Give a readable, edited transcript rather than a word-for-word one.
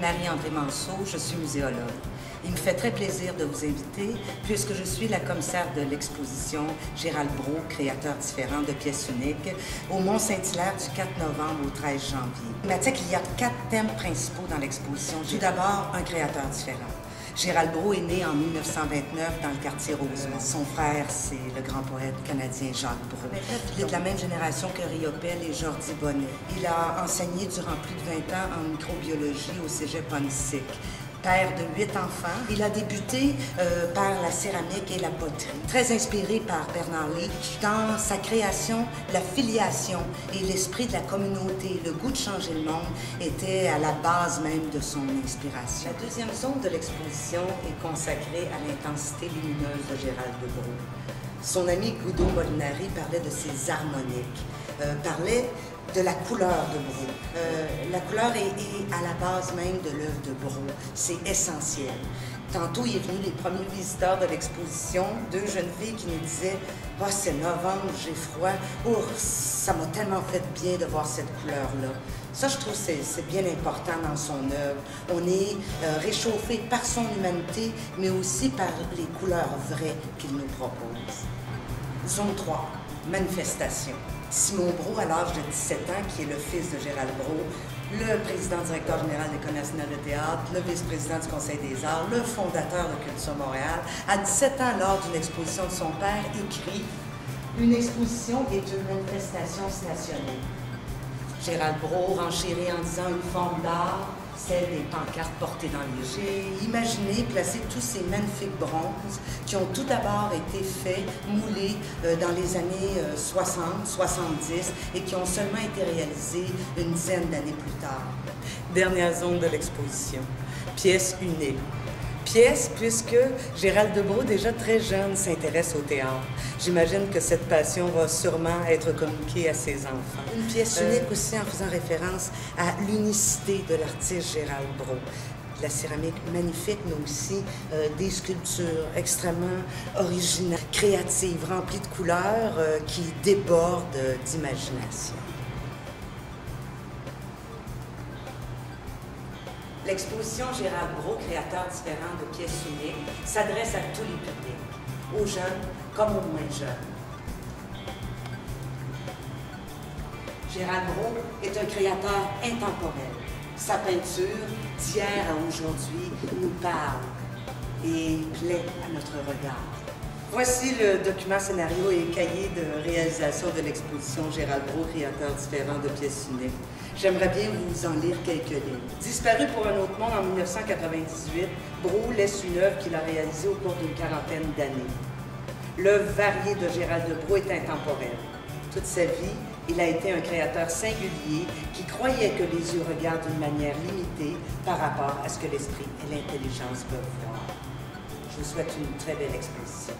Marie-André Manceau, je suis muséologue. Il me fait très plaisir de vous inviter puisque je suis la commissaire de l'exposition Gérald Brault, créateur différent de pièces uniques, au Mont-Saint-Hilaire du 4 novembre au 13 janvier. Il m'a dit qu'il y a 4 thèmes principaux dans l'exposition. Tout d'abord, un créateur différent. Gérald Brault est né en 1929 dans le quartier Rosemont. Son frère, c'est le grand poète canadien Jacques Brault. Il est de la même génération que Riopelle et Jordi Bonnet. Il a enseigné durant plus de 20 ans en microbiologie au cégep Onsic. Père de 8 enfants. Il a débuté par la céramique et la poterie. Très inspiré par Bernard Leach, dans sa création, la filiation et l'esprit de la communauté, le goût de changer le monde était à la base même de son inspiration. La deuxième zone de l'exposition est consacrée à l'intensité lumineuse de Gérald de Brault. Son ami Guido Molinari parlait de ses harmoniques, parlait de la couleur de Brault. La couleur est à la base même de l'œuvre de Brault. C'est essentiel. Tantôt, il est venu les premiers visiteurs de l'exposition, 2 jeunes filles qui nous disaient « Ah, c'est novembre, j'ai froid. Oh, ça m'a tellement fait bien de voir cette couleur-là. » Ça, je trouve que c'est bien important dans son œuvre. On est réchauffé par son humanité, mais aussi par les couleurs vraies qu'il nous propose. Zone 3, manifestation. Simon Brault, à l'âge de 17 ans, qui est le fils de Gérald Brault, le président-directeur général de l'École nationale de théâtre, le vice-président du Conseil des arts, le fondateur de Culture Montréal, à 17 ans, lors d'une exposition de son père, écrit « Une exposition est une manifestation stationnée ». Gérald Brault renchérit en disant une forme d'art, celle des pancartes portées dans les rues. J'ai imaginé placer tous ces magnifiques bronzes qui ont tout d'abord été faits, moulés dans les années 60, 70 et qui ont seulement été réalisés une dizaine d'années plus tard. Dernière zone de l'exposition, pièce unique. Pièce puisque Gérald de Brault, déjà très jeune, s'intéresse au théâtre. J'imagine que cette passion va sûrement être communiquée à ses enfants. Une pièce unique aussi en faisant référence à l'unicité de l'artiste Gérald Brault. De la céramique magnifique, mais aussi des sculptures extrêmement originales, créatives, remplies de couleurs qui débordent d'imagination. L'exposition Gérald Brault, créateur différent de pièces uniques, s'adresse à tous les publics, aux jeunes comme aux moins jeunes. Gérald Brault est un créateur intemporel. Sa peinture, d'hier à aujourd'hui, nous parle et plaît à notre regard. Voici le document scénario et cahier de réalisation de l'exposition Gérald Brault, créateur différent de pièces uniques. J'aimerais bien vous en lire quelques lignes. Disparu pour un autre monde en 1998, Brault laisse une œuvre qu'il a réalisée au cours d'une quarantaine d'années. L'œuvre variée de Gérald de Brault est intemporelle. Toute sa vie, il a été un créateur singulier qui croyait que les yeux regardent d'une manière limitée par rapport à ce que l'esprit et l'intelligence peuvent voir. Je vous souhaite une très belle exposition.